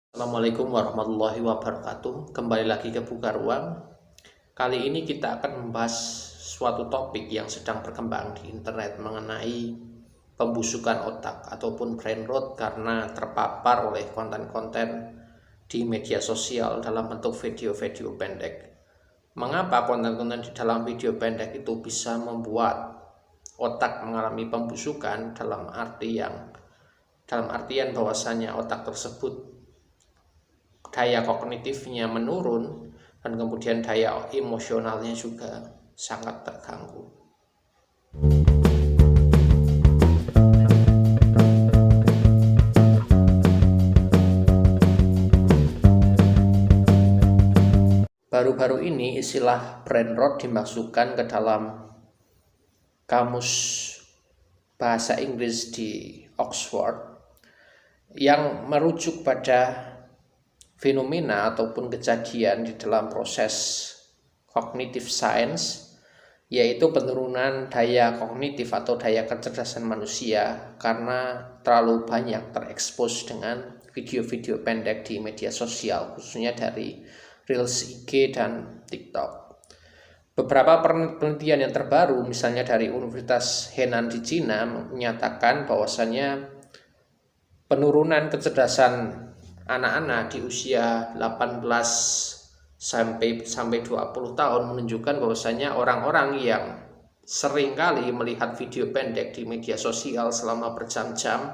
Assalamualaikum warahmatullahi wabarakatuh. Kembali lagi ke Buka Ruang. Kali ini kita akan membahas suatu topik yang sedang berkembang di internet mengenai pembusukan otak ataupun brain rot karena terpapar oleh konten-konten di media sosial dalam bentuk video-video pendek. Mengapa konten-konten di dalam video pendek itu bisa membuat otak mengalami pembusukan dalam artian bahwasanya otak tersebut daya kognitifnya menurun dan kemudian daya emosionalnya juga sangat terganggu. Baru-baru ini istilah brain rot dimasukkan ke dalam kamus bahasa Inggris di Oxford yang merujuk pada fenomena ataupun kejadian di dalam proses cognitive science, yaitu penurunan daya kognitif atau daya kecerdasan manusia karena terlalu banyak terekspos dengan video-video pendek di media sosial, khususnya dari Reels IG dan TikTok. Beberapa penelitian yang terbaru, misalnya dari Universitas Henan di Cina, menyatakan bahwasannya penurunan kecerdasan anak-anak di usia 18 sampai 20 tahun menunjukkan bahwasanya orang-orang yang sering kali melihat video pendek di media sosial selama berjam-jam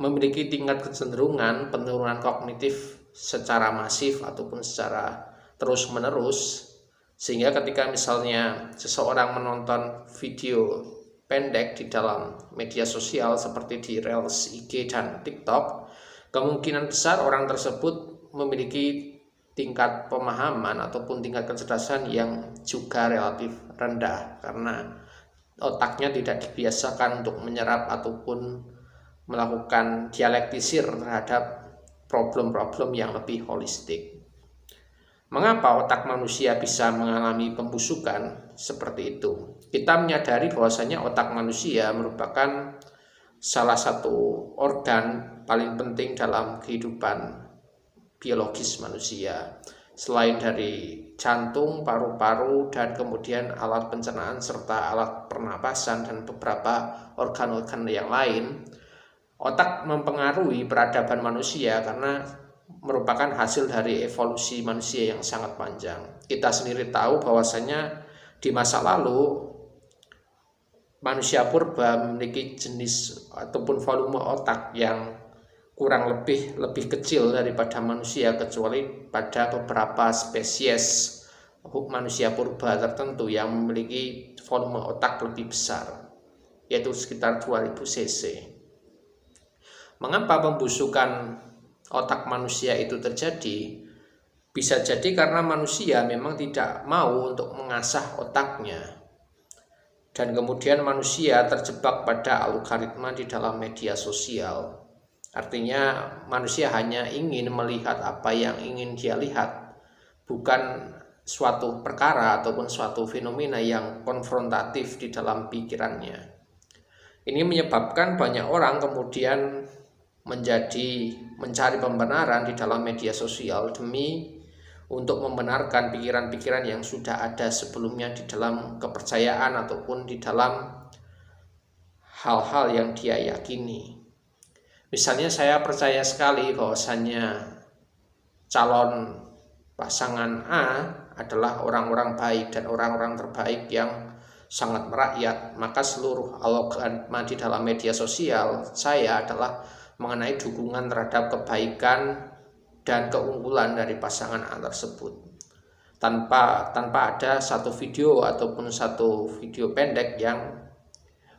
memiliki tingkat kecenderungan penurunan kognitif secara masif ataupun secara terus-menerus, sehingga ketika misalnya seseorang menonton video pendek di dalam media sosial seperti di Reels IG dan TikTok, kemungkinan besar orang tersebut memiliki tingkat pemahaman ataupun tingkat kecerdasan yang juga relatif rendah karena otaknya tidak dibiasakan untuk menyerap ataupun melakukan dialektisir terhadap problem-problem yang lebih holistik. Mengapa otak manusia bisa mengalami pembusukan seperti itu? Kita menyadari bahwasanya otak manusia merupakan salah satu organ paling penting dalam kehidupan biologis manusia. Selain dari jantung, paru-paru, dan kemudian alat pencernaan serta alat pernapasan dan beberapa organ-organ yang lain, otak mempengaruhi peradaban manusia karena merupakan hasil dari evolusi manusia yang sangat panjang. Kita sendiri tahu bahwasanya di masa lalu manusia purba memiliki jenis ataupun volume otak yang kurang lebih kecil daripada manusia, kecuali pada beberapa spesies manusia purba tertentu yang memiliki volume otak lebih besar, yaitu sekitar 2000 cc. Mengapa pembusukan otak manusia itu terjadi? Bisa jadi karena manusia memang tidak mau untuk mengasah otaknya, dan kemudian manusia terjebak pada algoritma di dalam media sosial. Artinya manusia hanya ingin melihat apa yang ingin dia lihat, bukan suatu perkara ataupun suatu fenomena yang konfrontatif di dalam pikirannya. Ini menyebabkan banyak orang kemudian mencari pembenaran di dalam media sosial demi untuk membenarkan pikiran-pikiran yang sudah ada sebelumnya di dalam kepercayaan ataupun di dalam hal-hal yang dia yakini. Misalnya saya percaya sekali bahwasannya calon pasangan A adalah orang-orang baik dan orang-orang terbaik yang sangat merakyat, maka seluruh algoritma di dalam media sosial saya adalah mengenai dukungan terhadap kebaikan dan keunggulan dari pasangan A tersebut, tanpa ada satu video ataupun satu video pendek yang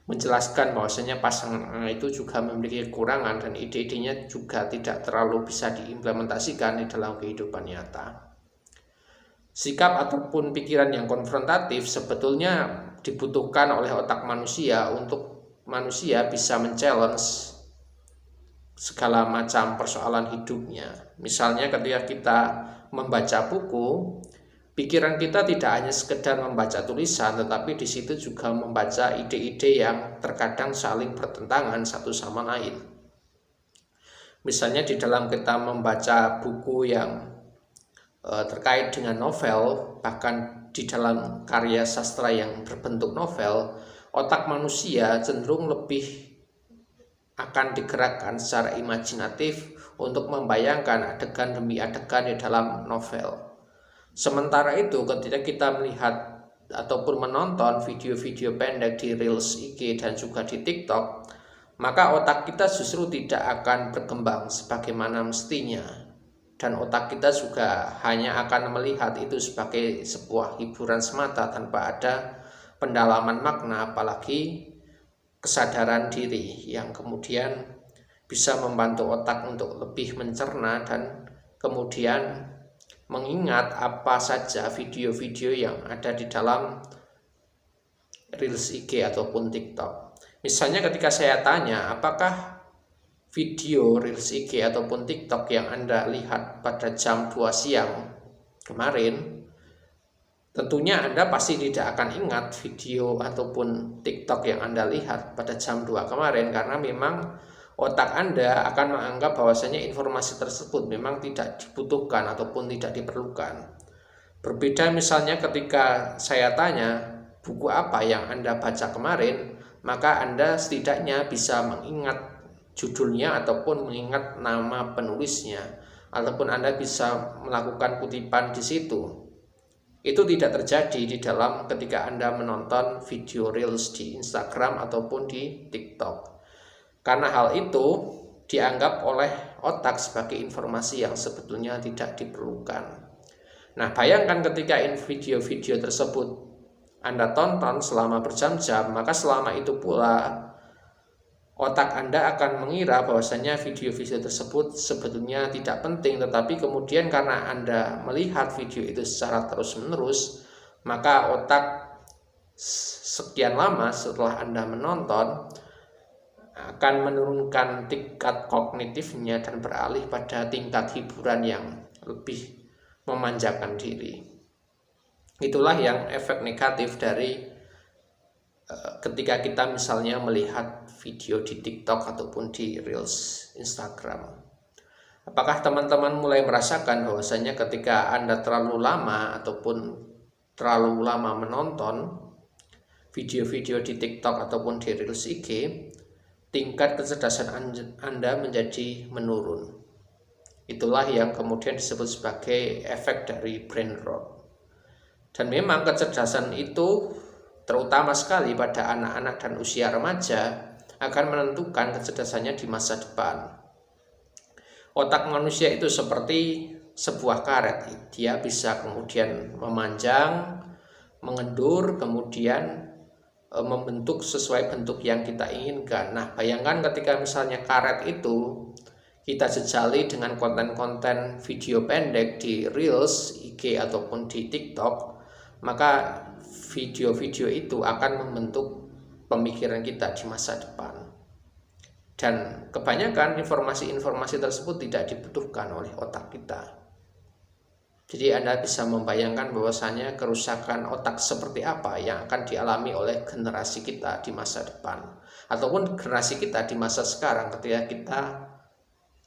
menjelaskan bahwasanya pasangan A itu juga memiliki kekurangan dan ide-idenya juga tidak terlalu bisa diimplementasikan di dalam kehidupan nyata. Sikap ataupun pikiran yang konfrontatif sebetulnya dibutuhkan oleh otak manusia untuk manusia bisa men-challenge segala macam persoalan hidupnya. Misalnya ketika kita membaca buku, pikiran kita tidak hanya sekedar membaca tulisan, tetapi di situ juga membaca ide-ide yang terkadang saling bertentangan satu sama lain. Misalnya di dalam kita membaca buku yang terkait dengan novel, bahkan di dalam karya sastra yang berbentuk novel, otak manusia cenderung lebih akan digerakkan secara imajinatif untuk membayangkan adegan demi adegan di dalam novel. Sementara itu, ketika kita melihat ataupun menonton video-video pendek di Reels IG dan juga di TikTok, maka otak kita justru tidak akan berkembang sebagaimana mestinya. Dan otak kita juga hanya akan melihat itu sebagai sebuah hiburan semata tanpa ada pendalaman makna, apalagi kesadaran diri yang kemudian bisa membantu otak untuk lebih mencerna dan kemudian mengingat apa saja video-video yang ada di dalam Reels IG ataupun TikTok. Misalnya ketika saya tanya, apakah video Reels IG ataupun TikTok yang Anda lihat pada jam 2 siang kemarin, tentunya Anda pasti tidak akan ingat video ataupun TikTok yang Anda lihat pada jam 2 kemarin, karena memang otak Anda akan menganggap bahwasanya informasi tersebut memang tidak dibutuhkan ataupun tidak diperlukan. Berbeda misalnya ketika saya tanya buku apa yang Anda baca kemarin, maka Anda setidaknya bisa mengingat judulnya ataupun mengingat nama penulisnya, ataupun Anda bisa melakukan kutipan di situ. Itu tidak terjadi di dalam ketika Anda menonton video Reels di Instagram ataupun di TikTok. Karena hal itu dianggap oleh otak sebagai informasi yang sebetulnya tidak diperlukan. Nah, bayangkan ketika video-video tersebut Anda tonton selama berjam-jam, maka selama itu pula otak Anda akan mengira bahwasanya video-video tersebut sebetulnya tidak penting, tetapi kemudian karena Anda melihat video itu secara terus-menerus, maka otak sekian lama setelah Anda menonton akan menurunkan tingkat kognitifnya dan beralih pada tingkat hiburan yang lebih memanjakan diri. Itulah yang efek negatif dari ketika kita misalnya melihat video di TikTok ataupun di Reels Instagram. Apakah teman-teman mulai merasakan bahwasanya ketika Anda terlalu lama ataupun terlalu lama menonton video-video di TikTok ataupun di Reels IG, tingkat kecerdasan Anda menjadi menurun? Itulah yang kemudian disebut sebagai efek dari brain rot. Dan memang kecerdasan itu terutama sekali pada anak-anak dan usia remaja akan menentukan kecerdasannya di masa depan. Otak manusia itu seperti sebuah karet, dia bisa kemudian memanjang, mengendur, kemudian membentuk sesuai bentuk yang kita inginkan. Nah, bayangkan ketika misalnya karet itu kita jejali dengan konten-konten video pendek di Reels, IG ataupun di TikTok, maka video-video itu akan membentuk pemikiran kita di masa depan. Dan kebanyakan informasi-informasi tersebut tidak dibutuhkan oleh otak kita. Jadi Anda bisa membayangkan bahwasanya kerusakan otak seperti apa yang akan dialami oleh generasi kita di masa depan, ataupun generasi kita di masa sekarang ketika kita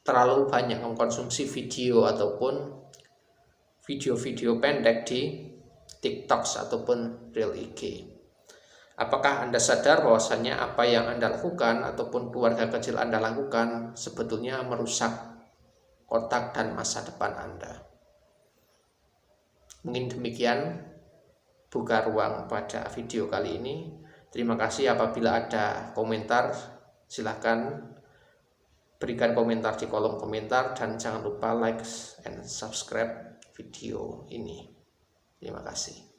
terlalu banyak mengkonsumsi video ataupun video-video pendek di TikTok ataupun Reel IG. Apakah Anda sadar bahwasanya apa yang Anda lakukan ataupun keluarga kecil Anda lakukan sebetulnya merusak otak dan masa depan Anda? Mungkin demikian buka ruang pada video kali ini. Terima kasih. Apabila ada komentar, silakan berikan komentar di kolom komentar dan jangan lupa like and subscribe video ini. Terima kasih.